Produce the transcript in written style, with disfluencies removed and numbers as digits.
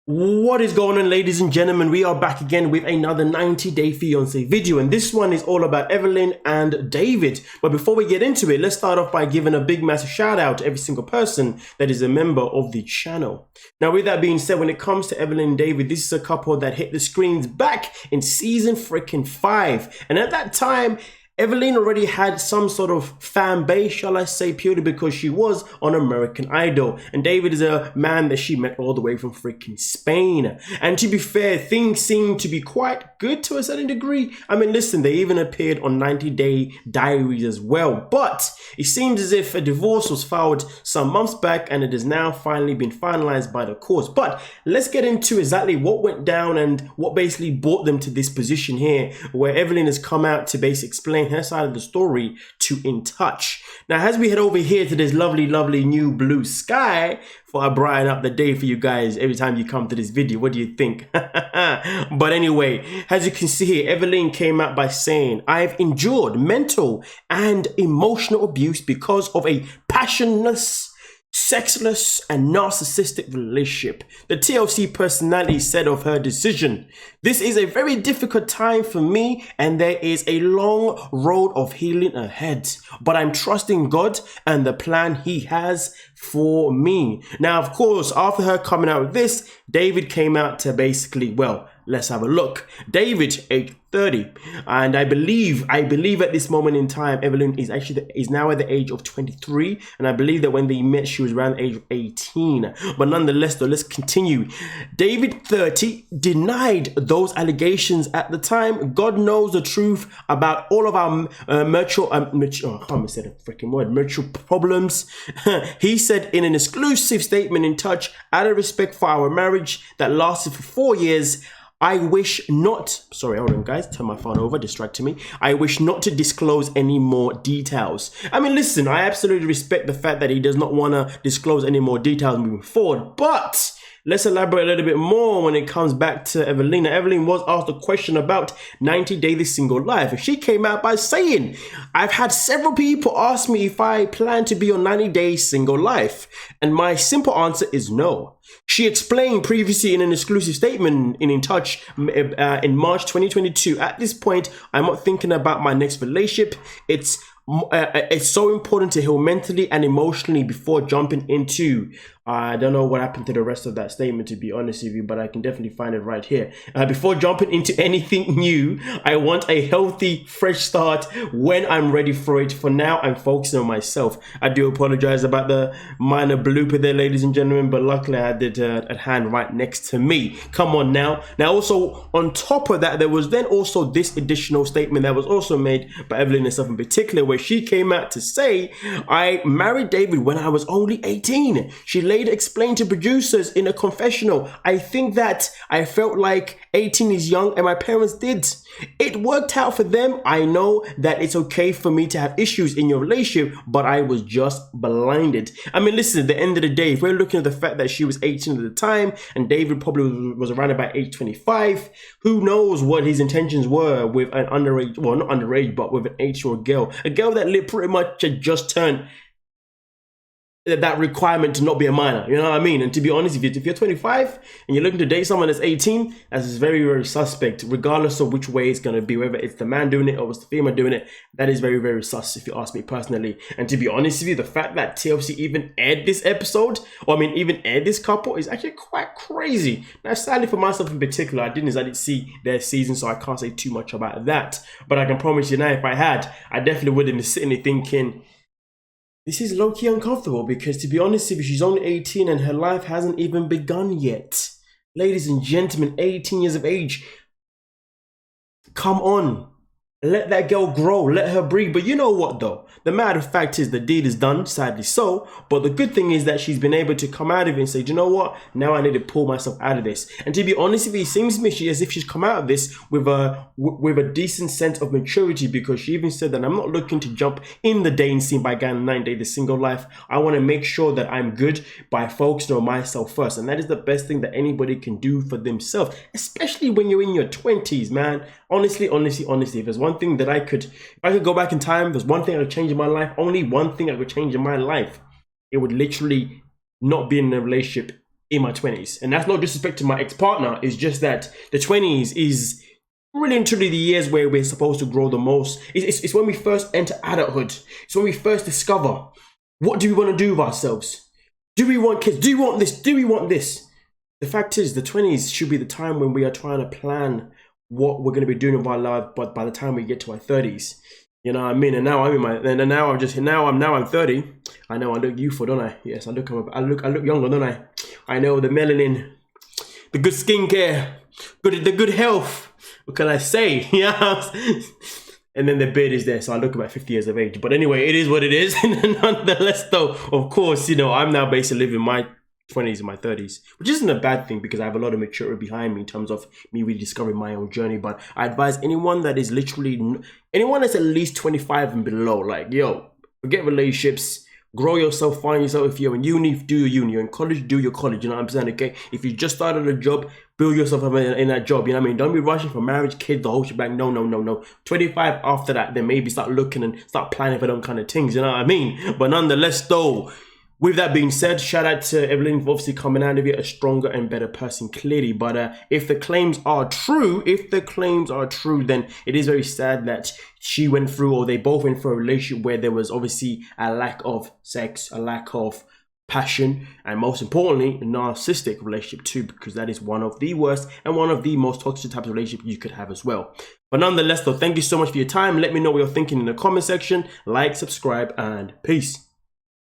What is going on, ladies and gentlemen? We are back again with another 90-day fiance video, and this one is all about Evelyn and David. But before we get into it, let's start off by giving a big massive shout out to every single person that is a member of the channel. Now, with that being said, when it comes to Evelyn and David, this is a couple that hit the screens back in season freaking 5, and at that time Evelyn already had some sort of fan base, shall I say, purely because she was on American Idol. And David is a man that she met all the way from freaking Spain. And to be fair, things seem to be quite good to a certain degree. I mean, listen, they even appeared on 90-Day Diaries as well. But it seems as if a divorce was filed some months back and it has now finally been finalized by the courts. But let's get into exactly what went down and what basically brought them to this position here, where Evelyn has come out to basically explain her side of the story to In Touch. Now, as we head over here to this lovely new blue sky for I brighten up the day for you guys every time you come to this video, what do you think? But anyway, as you can see here, Evelyn came out by saying, I've endured mental and emotional abuse because of a passionless, sexless and narcissistic relationship. The TLC personality said of her decision, this is a very difficult time for me and there is a long road of healing ahead, but I'm trusting God and the plan he has for me. Now, of course, after her coming out with this, David came out to basically, well, let's have a look. David, age 30, and I believe at this moment in time, Evelyn is now at the age of 23, and I believe that when they met, she was around the age of 18. But nonetheless, though, let's continue. David, 30, denied those allegations at the time. God knows the truth about all of our mutual problems. He said in an exclusive statement in Touch, out of respect for our marriage that lasted for 4 years, I wish not, sorry, hold on guys, turn my phone over, distracting me. I wish not to disclose any more details. I mean, listen, I absolutely respect the fact that he does not want to disclose any more details moving forward, but let's elaborate a little bit more when it comes back to Evelyn. Now, Evelyn was asked a question about 90 Days Single Life, and she came out by saying, I've had several people ask me if I plan to be on 90 Days Single Life, and my simple answer is no. She explained previously in an exclusive statement in Touch in March 2022, at this point, I'm not thinking about my next relationship. It's so important to heal mentally and emotionally before jumping into, I don't know what happened to the rest of that statement, to be honest with you, but I can definitely find it right here. Before jumping into anything new, I want a healthy, fresh start when I'm ready for it. For now, I'm focusing on myself. I do apologize about the minor blooper there, ladies and gentlemen, but luckily I had it at hand right next to me. Come on now. Now, also, on top of that, there was then also this additional statement that was also made by Evelyn herself in particular, where she came out to say, I married David when I was only 18. She later explained to producers in a confessional, I think that I felt like 18 is young and my parents did. It worked out for them. I know that it's okay for me to have issues in your relationship, but I was just blinded. I mean, listen, at the end of the day, if we're looking at the fact that she was 18 at the time and David probably was around about age 25, who knows what his intentions were with an underage, well, not underage, but with an 8-year-old girl, a girl that pretty much had just turned that requirement to not be a minor, you know what I mean? And to be honest, if you're 25 and you're looking to date someone that's 18, that's very suspect, regardless of which way it's going to be, whether it's the man doing it or it's the female doing it. That is very sus, if you ask me personally. And to be honest with you, the fact that TLC even aired this episode, or I mean even aired this couple, is actually quite crazy. Now, sadly for myself in particular, I didn't see their season, so I can't say too much about that. But I can promise you now, if I had, I definitely wouldn't be sitting there thinking, this is low-key uncomfortable, because to be honest with you, she's only 18 and her life hasn't even begun yet. Ladies and gentlemen, 18 years of age. Come on. Let that girl grow, let her breathe. But you know what though? The matter of fact is the deed is done, sadly so. But the good thing is that she's been able to come out of it and say, do you know what? Now I need to pull myself out of this. And to be honest with you, it seems to me as if she's come out of this with a decent sense of maturity, because she even said that I'm not looking to jump in the dating scene by going 9 days, the single life. I want to make sure that I'm good by focusing on myself first. And that is the best thing that anybody can do for themselves, especially when you're in your 20s, man. Honestly, if there's one thing that if I could go back in time, there's one thing I could change in my life, only one thing I could change in my life, it would literally not be in a relationship in my 20s. And that's not disrespect to my ex-partner. It's just that the 20s is really and truly the years where we're supposed to grow the most. It's when we first enter adulthood. It's when we first discover, what do we want to do with ourselves? Do we want kids? Do we want this? Do we want this? The fact is, the 20s should be the time when we are trying to plan what we're going to be doing with our life, but by the time we get to our 30s, you know what I mean? And now I'm 30. I know I look youthful, don't I? Yes, I look younger, don't I? I know the melanin, the good skincare, the good health. What can I say? Yeah. And then the beard is there, so I look about 50 years of age. But anyway, it is what it is. Nonetheless, though, of course, you know, I'm now basically living my 20s and my 30s, which isn't a bad thing because I have a lot of maturity behind me in terms of me rediscovering my own journey. But I advise anyone that is anyone that's at least 25 and below, like, yo, forget relationships, grow yourself, find yourself. If you're in uni, do your uni. You're in college, do your college. You know what I'm saying? Okay. If you just started a job, build yourself up in that job. You know what I mean? Don't be rushing for marriage, kids, the whole shebang. No. 25 after that, then maybe start looking and start planning for them kind of things. You know what I mean? But nonetheless, though, with that being said, shout out to Evelyn for obviously coming out of it a stronger and better person, clearly. But if the claims are true, then it is very sad that she went through, or they both went through a relationship where there was obviously a lack of sex, a lack of passion, and most importantly, a narcissistic relationship too, because that is one of the worst and one of the most toxic types of relationship you could have as well. But nonetheless, though, thank you so much for your time. Let me know what you're thinking in the comment section. Like, subscribe, and peace.